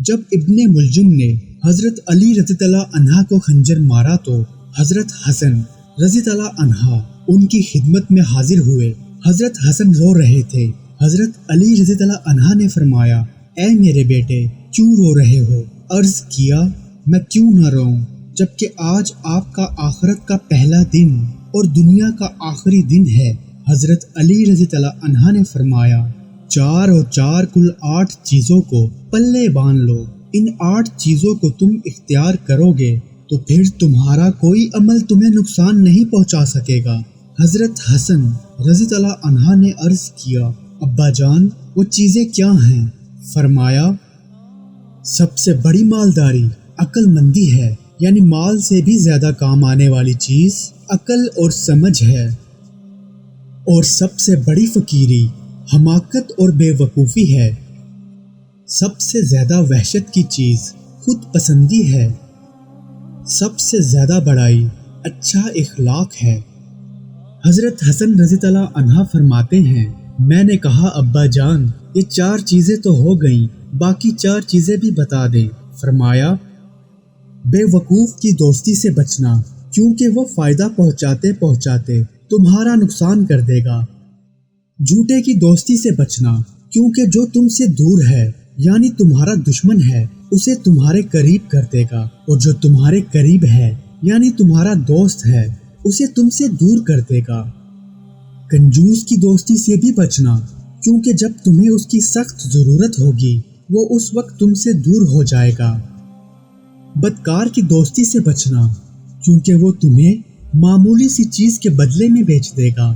جب ابن ملجم نے حضرت علی رضی اللہ عنہ کو خنجر مارا تو حضرت حسن رضی اللہ عنہ ان کی خدمت میں حاضر ہوئے۔ حضرت حسن رو رہے تھے۔ حضرت علی رضی اللہ عنہ نے فرمایا، اے میرے بیٹے کیوں رو رہے ہو؟ عرض کیا، میں کیوں نہ روؤں جبکہ آج آپ کا آخرت کا پہلا دن اور دنیا کا آخری دن ہے۔ حضرت علی رضی اللہ عنہ نے فرمایا، 4 اور 4 کل 8 چیزوں کو پلے باندھ لو۔ ان 8 چیزوں کو تم اختیار کرو گے تو پھر تمہارا کوئی عمل تمہیں نقصان نہیں پہنچا سکے گا۔ حضرت حسن رضی اللہ عنہ نے عرض کیا، ابا جان وہ چیزیں کیا ہیں؟ فرمایا، سب سے بڑی مالداری عقل مندی ہے، یعنی مال سے بھی زیادہ کام آنے والی چیز عقل اور سمجھ ہے، اور سب سے بڑی فقیری حماقت اور بے وقوفی ہے، سب سے زیادہ وحشت کی چیز خود پسندی ہے، سب سے زیادہ بڑائی اچھا اخلاق ہے۔ حضرت حسن رضی اللہ عنہ فرماتے ہیں، میں نے کہا ابا جان یہ 4 چیزیں تو ہو گئیں، باقی 4 چیزیں بھی بتا دیں۔ فرمایا، بے وقوف کی دوستی سے بچنا، کیونکہ وہ فائدہ پہنچاتے پہنچاتے تمہارا نقصان کر دے گا۔ جھوٹے کی دوستی سے بچنا، کیونکہ جو تم سے دور ہے یعنی تمہارا دشمن ہے اسے تمہارے قریب کر دے گا، اور جو تمہارے قریب ہے یعنی تمہارا دوست ہے اسے تم سے دور کر دے گا۔ کنجوس کی دوستی سے بھی بچنا، کیونکہ جب تمہیں اس کی سخت ضرورت ہوگی وہ اس وقت تم سے دور ہو جائے گا۔ بدکار کی دوستی سے بچنا، کیونکہ وہ تمہیں معمولی سی چیز کے بدلے میں بیچ دے گا۔